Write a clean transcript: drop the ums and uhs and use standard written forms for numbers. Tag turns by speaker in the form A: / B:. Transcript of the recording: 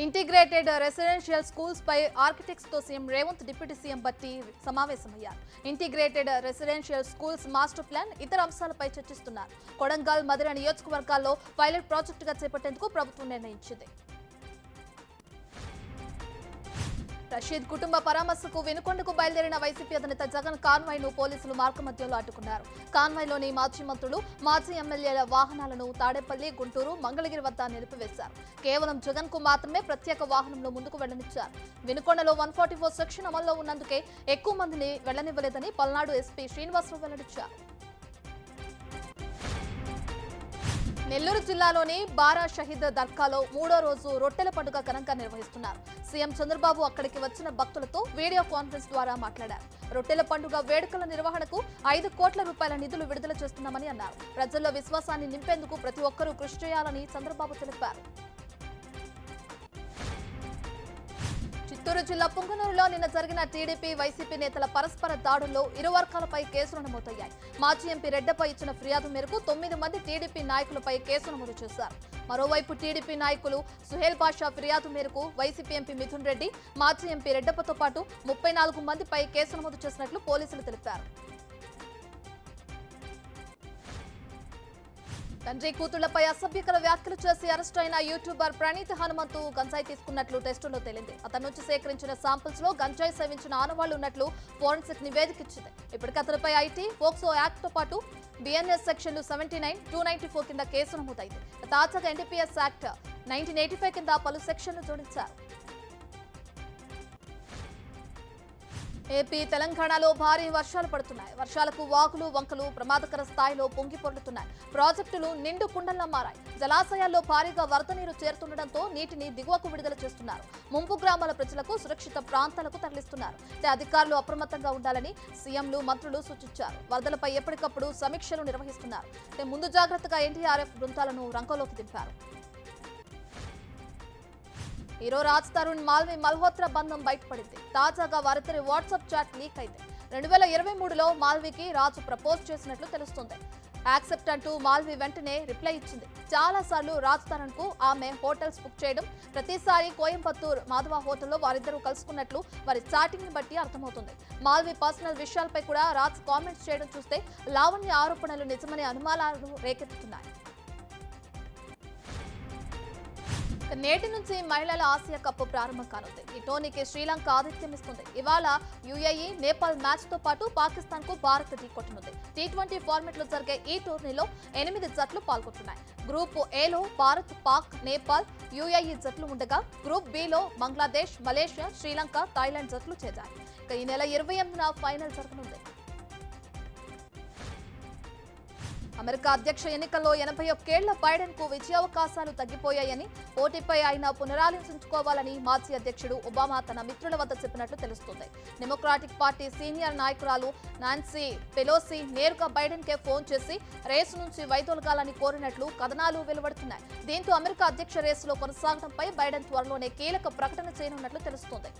A: Integrated residential schools పై architects తో CM Revanth deputy CM బట్టి సమావేశమయ్యారు. Integrated residential schools master plan ఇతర అంశాలపై చర్చిస్తున్నారు. కొడంగల్ మధిర నియోజకవర్గాల్లో పైలట్ ప్రాజెక్టుగా చేపట్టేందుకు ప్రభుత్వం నిర్ణయించింది. రషీద్ కుటుంబ పరామర్శకు వినుకొండకు బయలుదేరిన వైసీపీ అధినేత జగన్ కాన్వాయ్ ను పోలీసులు మార్గమధ్యంలో అడ్డుకున్నారు. కాన్వాయ్లోని మాజీ మంత్రులు, మాజీ ఎమ్మెల్యేల వాహనాలను తాడేపల్లి, గుంటూరు, మంగళగిరి వద్ద నిలిపివేశారు. కేవలం జగన్ కు మాత్రమే ప్రత్యేక వాహనంలో ముందుకు వెళ్లనిచ్చారు. వినుకొండలో 144 సెక్షన్ అమల్లో ఉన్నందుకే ఎక్కువ మందిని వెళ్లనివ్వలేదని పల్నాడు ఎస్పీ శ్రీనివాసరావు వెల్లడించారు. నెల్లూరు జిల్లాలోని బారా షహీద్ దర్గాలో 3వ రోజు రొట్టెల పండుగ ఘనంగా నిర్వహిస్తున్నారు. సీఎం చంద్రబాబు అక్కడికి వచ్చిన భక్తులతో వీడియో కాన్ఫరెన్స్ ద్వారా మాట్లాడారు. రొట్టెల పండుగ వేడుకల నిర్వహణకు 5 కోట్ల రూపాయల నిధులు విడుదల చేస్తున్నామని అన్నారు. ప్రజల్లో విశ్వాసాన్ని నింపేందుకు ప్రతి ఒక్కరూ కృషి చేయాలని చంద్రబాబు తెలిపారు. చిత్తూరు జిల్లా పుంగనూరులో నిన్న జరిగిన టీడీపీ, వైసీపీ నేతల పరస్పర దాడుల్లో ఇరు వర్గాలపై కేసులు నమోదయ్యాయి. మాజీ ఎంపీ రెడ్డపై ఇచ్చిన ఫిర్యాదు మేరకు 9 మంది టీడీపీ నాయకులపై కేసు నమోదు చేశారు. మరోవైపు టీడీపీ నాయకులు సుహేల్ పాషా ఫిర్యాదు మేరకు వైసీపీ ఎంపీ మిథున్ రెడ్డి, మాజీ ఎంపీ రెడ్డప్పతో పాటు 34 మందిపై కేసు నమోదు చేసినట్లు పోలీసులు తెలిపారు. తండ్రి కూతుళ్లపై అసభ్యకర వ్యాఖ్యలు చేసి అరెస్టు అయిన యూట్యూబర్ ప్రణీత్ హనుమంతు గంజాయి తీసుకున్నట్లు టెస్టుల్లో తేలింది. అతని నుంచి సేకరించిన శాంపిల్స్ లో గంజాయి సేవించిన ఆనవాళ్లు ఉన్నట్లు ఫోరెన్సిక్ నివేదిక ఇచ్చింది. ఇప్పటికే అతనిపై ఐటీ, పోక్సో యాక్ట్ తో పాటు బిఎన్ఎస్ సెక్షన్లు 79, 294 కింద కేసు నమోదైంది. తాజాగా ఎన్డీపీఎస్ యాక్ట్ 1985 కింద పలు సెక్షన్లు జోడించారు. ఏపీ, తెలంగాణలో భారీ వర్షాలు పడుతున్నాయి. వర్షాలకు వాగులు, వంకలు ప్రమాదకర స్థాయిలో పొంగి పొర్లుతున్నాయి. ప్రాజెక్టులు నిండు కుండల్లా మారాయి. జలాశయాల్లో భారీగా వరద నీరు చేరుతుండటంతో నీటిని దిగువకు విడుదల చేస్తున్నారు. ముంపు గ్రామాల ప్రజలకు సురక్షిత ప్రాంతాలకు తరలిస్తున్నారు. అధికారులు అప్రమత్తంగా ఉండాలని సీఎంలు, మంత్రులు సూచించారు. వరదలపై ఎప్పటికప్పుడు సమీక్షలు నిర్వహిస్తున్నారు. ముందు జాగ్రత్తగా ఎన్డీఆర్ఎఫ్ బృందాలను రంగంలోకి దింపారు. హీరో రాజ్ తరుణ్, మాల్వి మల్హోత్రా బంధం బయటపడింది. తాజాగా వారిద్దరి వాట్సాప్ చాట్ లీక్ అయింది. 2023లో మాల్వికి రాజు ప్రపోజ్ చేసినట్లు తెలుస్తుంది. యాక్సెప్ట్ అంటూ మాల్వి వెంటనే రిప్లై ఇచ్చింది. చాలా సార్లు రాజ్ తరుణ్ కు ఆమె హోటల్స్ బుక్ చేయడం, ప్రతిసారి కోయంబత్తూర్ మాధవ హోటల్లో వారిద్దరూ కలుసుకున్నట్లు వారి చాటింగ్ ని బట్టి అర్థమవుతుంది. మాల్వి పర్సనల్ విషయాలపై కూడా రాజ్ కామెంట్స్ చేయడం చూస్తే లావణ్య ఆరోపణలు నిజమనే అనుమానాలను రేకెత్తుతున్నాయి. నేటి నుంచి మహిళల ఆసియా కప్ ప్రారంభం కానుంది. ఈ టోర్నీకి శ్రీలంక ఆతిథ్యం ఇస్తుంది. ఇవాళ యుఏఈ, నేపాల్ మ్యాచ్ తో పాటు పాకిస్తాన్ కు భారత్ ఢీకొట్టనుంది. T20 ఫార్మెట్ లో జరిగే ఈ టోర్నీలో 8 జట్లు పాల్గొంటున్నాయి. గ్రూప్ ఏలో భారత్, పాక్, నేపాల్, యుఏఈ జట్లు ఉండగా group below Bangladesh, Malaysia, Sri Lanka, Thailand జట్లు చేరాయి. ఈ నెల 28న ఫైనల్ జరగనుంది. అమెరికా అధ్యక్ష ఎన్నికల్లో 81 ఏళ్ల బైడెన్ కు విజయావకాశాలు తగ్గిపోయాయని, పోటీపై ఆయన పునరాలోచించుకోవాలని మాజీ అధ్యక్షుడు ఒబామా తన మిత్రుల వద్ద చెప్పినట్లు తెలుస్తోంది. డెమోక్రాటిక్ పార్టీ సీనియర్ నాయకురాలు నాన్సీ పెలోసి నేరుగా బైడెన్ కే ఫోన్ చేసి రేసు నుంచి వైదొలగాలని కోరినట్లు కథనాలు వెలువడుతున్నాయి. దీంతో అమెరికా అధ్యక్ష రేసులో కొనసాగడంపై బైడెన్ త్వరలోనే కీలక ప్రకటన చేయనున్నట్లు తెలుస్తోంది.